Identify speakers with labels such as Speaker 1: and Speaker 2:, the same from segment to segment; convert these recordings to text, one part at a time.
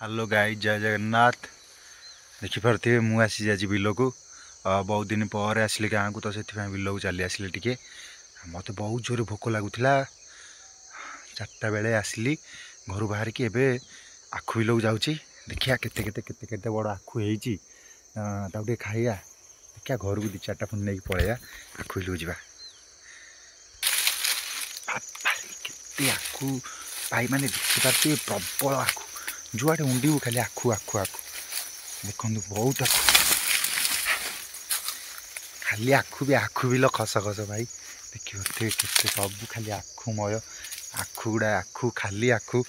Speaker 1: Hello गाई जय जगन्नाथ। देखिपे मुझे आज बिल को बहुत दिन पर आसली गाँव को, तो से बिल को चली आसली टे मत बहुत जोर भोक लगुला। 4टा बेले आसली घर बाहर की एबे आखु बिल को जाऊँगी। देखिया केते केते केते केते बड़ आखु होती खाइया। देखिया घर को 2-4टा पुणी नहीं पलैया आखु बिल को जावा। केते आखु भाई मैंने देखिपारे प्रबल आखु जुआड़े उंडू खाली आखु आखु आखु देखु बहुत आखु खाली आखु बिल खस खस भाई देखिए केते सब खाली आखुमय आखु गुड़ा आखु खाली आखु।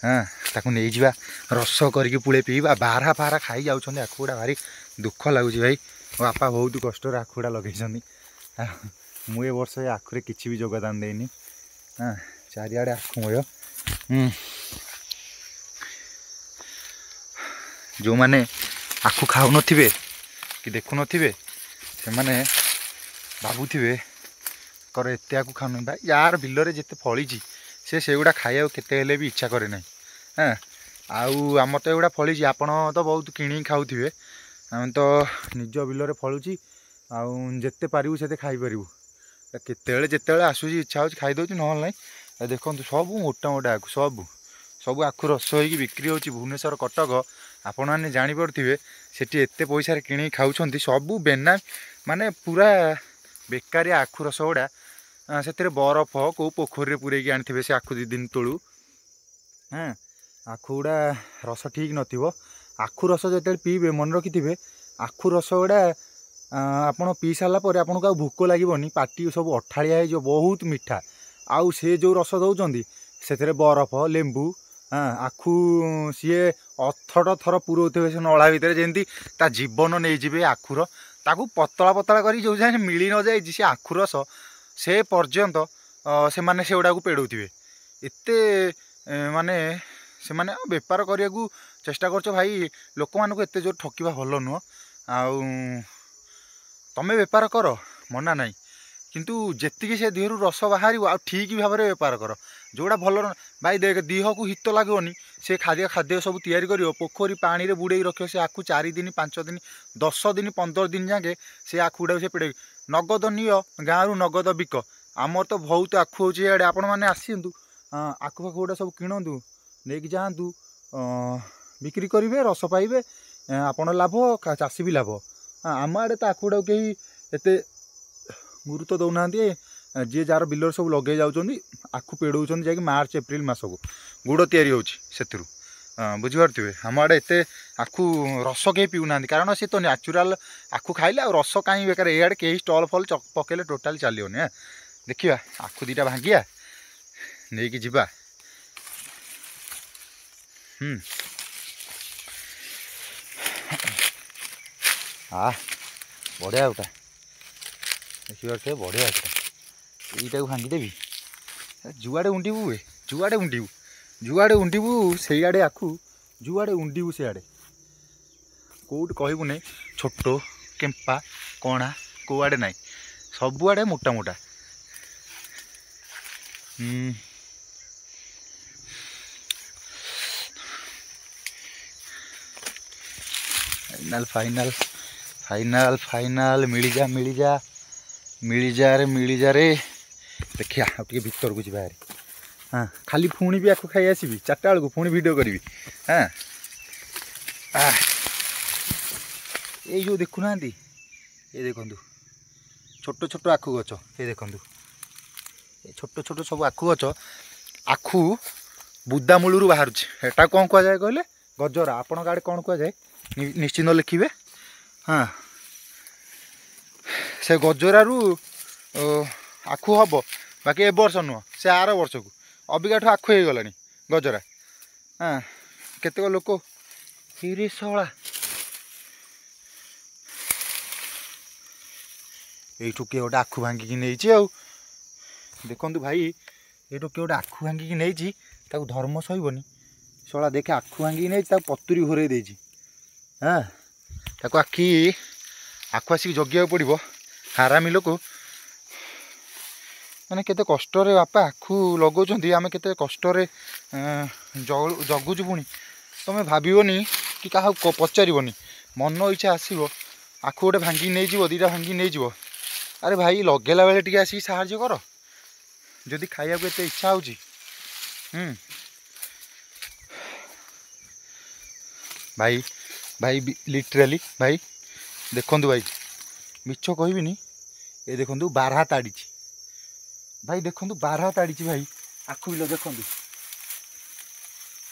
Speaker 1: हाँ ताकू नहीं जा रस करके पुले पीवा बारा फारा खाई जाऊँ आखु गुड़ा भारी दुख लगुच भाई। बापा बहुत कष्ट आखु गुड़ा लगे मुझे वर्ष आखुरे किसी भी योगदान देनी। हाँ चारिआडे आखुमय। जो मैंने आखु खाऊ न कि देखु न से मैंने भावुवे कर एत आखु खाऊन भाई यार बिलरे जिते फली से गुड़ा खाया केते भी इच्छा करे ना। हाँ आउ आम तो एगुड़ा फली आपण तो बहुत किणी खाऊे आम तो निज बिलरे फलुची आते पारू से खाईपर केत जिते आसूसी इच्छा हो खाईदे ना ना। देखो सब मोटा मोटा आखु सब आखु रस हो बिक्री हो भुवनेश्वर कटक आपण मैंने जापे सेठी एत पैसा कि खाऊँ सब बेना माने पूरा बेकारी आखु रस गुड़ा से बरफ कौ पोखरी पूरे आनी से आखु 2 दिन तलू। हाँ आखु गुड़ा रस ठीक नथिबो। आखु रस जो पीबे मन रखि आखु रस गुड़ा आपड़ पी सारापर आपको भोक लगे पाटी सब अठाड़िया हो बहुत मीठा आउ से जो रस दौरान से बरफ लेंबू। हाँ आखु सीए अथड़ थर पुरोते से नला भितर जमी ता जीवन नहीं जी आखुर ताकू पतला पतला कर जो जाए मिल न जाए सी आखु रस से पर्यंत से माने से गुड़ा पेड़ौथे एत माने से माने बेपार करने को चेष्टा कर भाई लोक मानक एत जोर ठकिबा भल नुह। आउ तमें बेपार कर मना नहीं किंतु जेतिकी से देहरु रस बाहर आ ठीक भाव में बेपार कर जोड़ा भल भाई देख देह को हित लगनी से खाद्य खाद्य सब तैयारी कर पोखरी पानी रे बुड़े रख से आखु 4 दिन 5 दिन 10 दिन 15 दिन जाके से आखु गुड़ा से पेड़े नगद नियो गाँव नगद बिक। आमर तो बहुत आखु होड़े आपण मैंने आसतु आखु पाखु गुड़ा सब किणतु नहीं जातु बिक्री करेंगे रस पाइबे आपण लाभ चाषी भी लाभ। आम आड़े तो आखु गुड़ा कहीं एत गुरुत्व दौना जी जार बिलर सब लगे जाऊँच आखु पेड़ौं जा मार्च एप्रिल मास को गुड़ तैयारी होती बुझीपे। आम आड़े एत आखु रस कहीं पीऊना कारण सी तो न्याचुराल आखु खाइले आ रस कहीं बेकार एआड़े कहीं स्टल फल पकेले टोटाल चलियोनी। हाँ देखिया आखु 2टा भांगिया नहीं कि जीवा। हाँ बढ़िया गोटा देखिए बढ़िया यहीटा को भांगीदेवी जुआड़े उंडीबू हुए जुआड़े उंडीबू से आड़े आखु जुआड़े उंडीबू से आड़े कौट कहबू नहीं छोट केम्पा कणा कौआड़े ना सबुआड़े मोटा मोटा। फाइनाल फाइनाल फाइनाल फाइनाल मिल जा रे देखिया भीतर को जा। हाँ खाली पुणी भी आखु खाई आसबि 4टा बेलू पुणी वीडियो करी। हाँ ये जो देखुना ये देखु छोट छोट आखु गच ये देखु छोट छोट सब आखु गच आखु बुदा मूलू बाहर एटा कौन कह जाए कहले गजरा आपण गाड़े कौन कह जाए निश्चिंत लिखिए। हाँ से गजरारू आखु हम बाकी ए वर्ष नुह से आर वर्ष को अबिकाठू आखु हो गला गजरा। हाँ केतेक लोक हिरे शला यू किए गोटे आखु भांगिकी नहीं देखु भाई यू किए गोटे आखु भांगिकी नहीं धर्म सहबनी शला देखे आखु भांगिकी नहीं पतुरी घोरे दे। हाँ ताको आखु आसिक जगिया पड़ो हारामी लोक मैंने केते कष्ट बापा आखु लगाउछंती आमे केते कष्ट जगुचु पुणी तुम भाबनी कि क्या पचारनी मन इच्छा आसो आखु गोटे भांगी नहीं जीव दीटा भांगी नहीं जीव अरे भाई लगेला बेले टी आसिक साहाଯ୍य कर जदि खाया को एत इच्छा हो भाई भाई लिटराली भाई देखु भाई मिछ कहबिनी ये देखु बारहा ताड़ी भाई देखु बारहा ताड़ी भाई आखु बिल देखु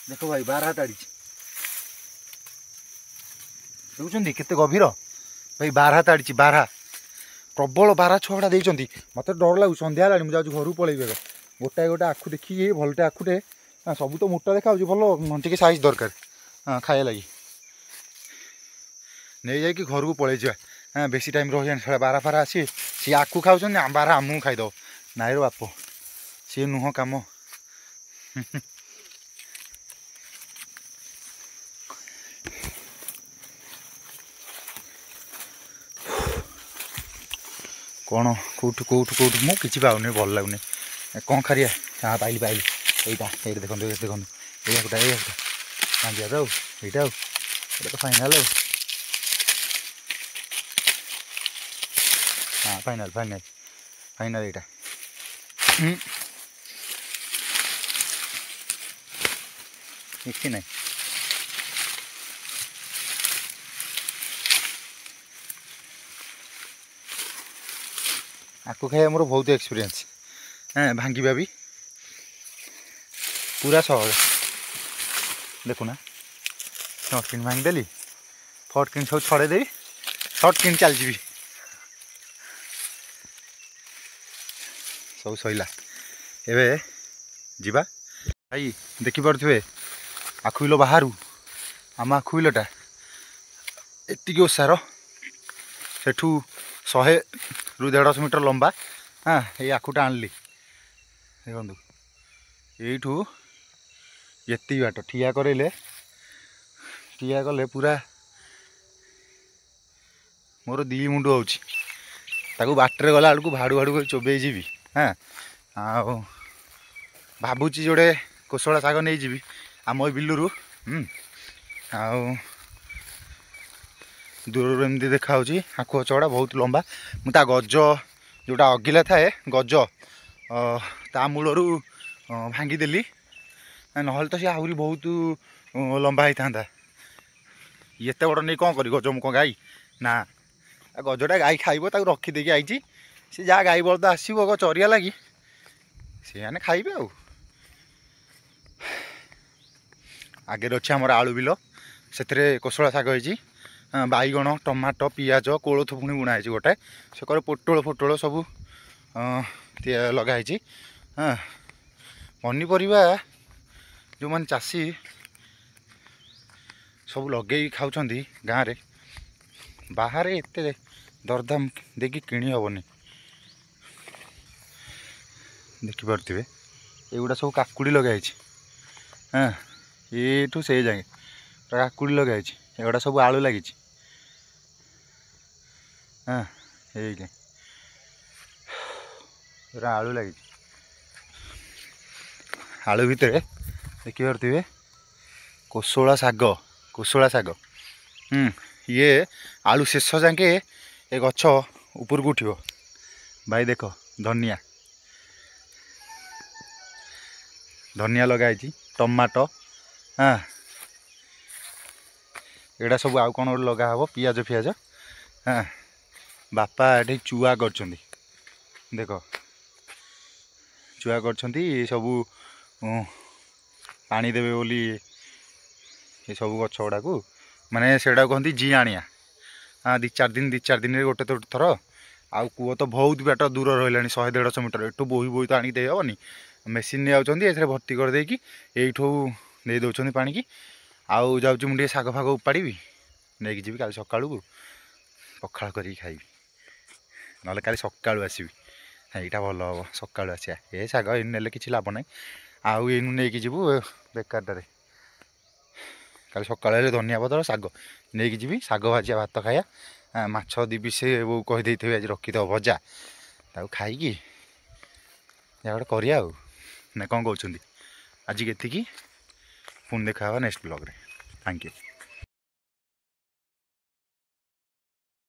Speaker 1: देख भाई बारहा ताड़ी देखुं केते गभीर भाई बारहा ताड़ी बारहा प्रबल बारहा छुआ देती मत डर लगू सन्ध्या है मुझे घर पलैबे गोटाए गोटे आखु देखिए भलटे आखुटे सब तो मोटा देखा भल टे साइज दरकार हाँ खाया लगी नहीं जाकि घर को पलि जा हाँ बेसी टाइम रही साढ़े बारह फारा आसी सी आखु खाऊँ बारह आमू खाईद नाई बाप सी नुह कम कौन कौट कौट कौट मुझे पाऊनी भल लगुनि कौन खारिया हाँ पाइली पाइली यहीटा ये देखो देखो ये भांगिया तो यहाँ तो फाइनाल हाँ फाइनाल फाइनाल फाइनाल यहाँ किसी नहीं आखु खाया मोर बहुत एक्सपीरियंस हाँ भांगा भी पूरा सहज देखुना शर्टकिन भांगीदेली फटकिन सब छड़ेदेवी शर्टकिन चल जी सब सैला एबे जीवा भाई देखी पारे आखु बिल बाहर आम आखु बिलटा एति ओसार सेठू 100 ରୁ 150 मीटर लंबा हाँ ये आखुटा आनली देखु यू ये बाट ठिया करेले ठिया कले पूरा मोर 2 मुंड हो बाटर गला बेलू भाड़ू भाड़ू कर चोबे जी हाँ आ भावुची जोड़े कोशला शाग नहीं जी आम बिलू दूर एमती देखा आखु गचगड़ा बहुत लंबा मुझा गज जोटा अगिला थाए गज ता मूलर भांगीदेली ना तो सी आहरी बहुत लंबा होता ये बड़ नहीं कौन कर गज मुख गाई ना गजटा गाई खाइब रखीदे आई सी जहाँ गाई बलद आसो चरिया लगी सी मैंने खाइबे आगे अच्छे आमर आलू बिल से कोशला शाग होती बैगण टमाटो पियाज कोलथ पुणी बुणाई गोटाए से पोटल फोटल सब लगाई हाँ पनीपरिया जो मैंने चाषी सब लगे खाऊं गाँव में बाहर एत दरदाम देखी किणी हेनी देखिपे एगुड़ा सब काकुड़ी लगाई हाँ ये से जाए काकुड़ी लगाई एगुड़ा सब आलू लगी हाँ ये आलू लगी आलू भितर देखिपे कोशला शाग ये आलू शेष जाके ये गछ ऊपर को उठो भाई देख धनिया धनिया लगाई टमाटो हाँ एटा सब आउ कौन लगा हे पियाज फियाज हाँ बापा ये चुआ कर देख चुआ कर सब पानी देवे बोली ये सब गछ गुड़ा को माने से कहती जी आनिया हाँ 2-4 दिन गोटे थर आउ कूह तो बहुत बाट दूर रहा 100-150 मीटर एठू बोही बोही तो आनिक देहबनी मेसीन नहीं आउे भर्ती कर देकी एठू दे दौरान पानी की आउ जाऊँ मुझे शाग फाग उपाड़ी नहीं जी काली सका पखाड़ कर खाइबी ना काली सका आसबि यहाँ भल हम सका आसा ये शाग ने कि लाभ ना आउ ये नहीं जीवु बेकारटारे काली सका धनिया पतर शाग नहीं जी शाग भाजिया भात खाया माछ 2 पिस वो कहीदे आज रखीद भजा ताऊ खाई गोटे करा ना कौन कहते आज के पुणी देखा नेक्स्ट ब्लॉग रे। Thank you.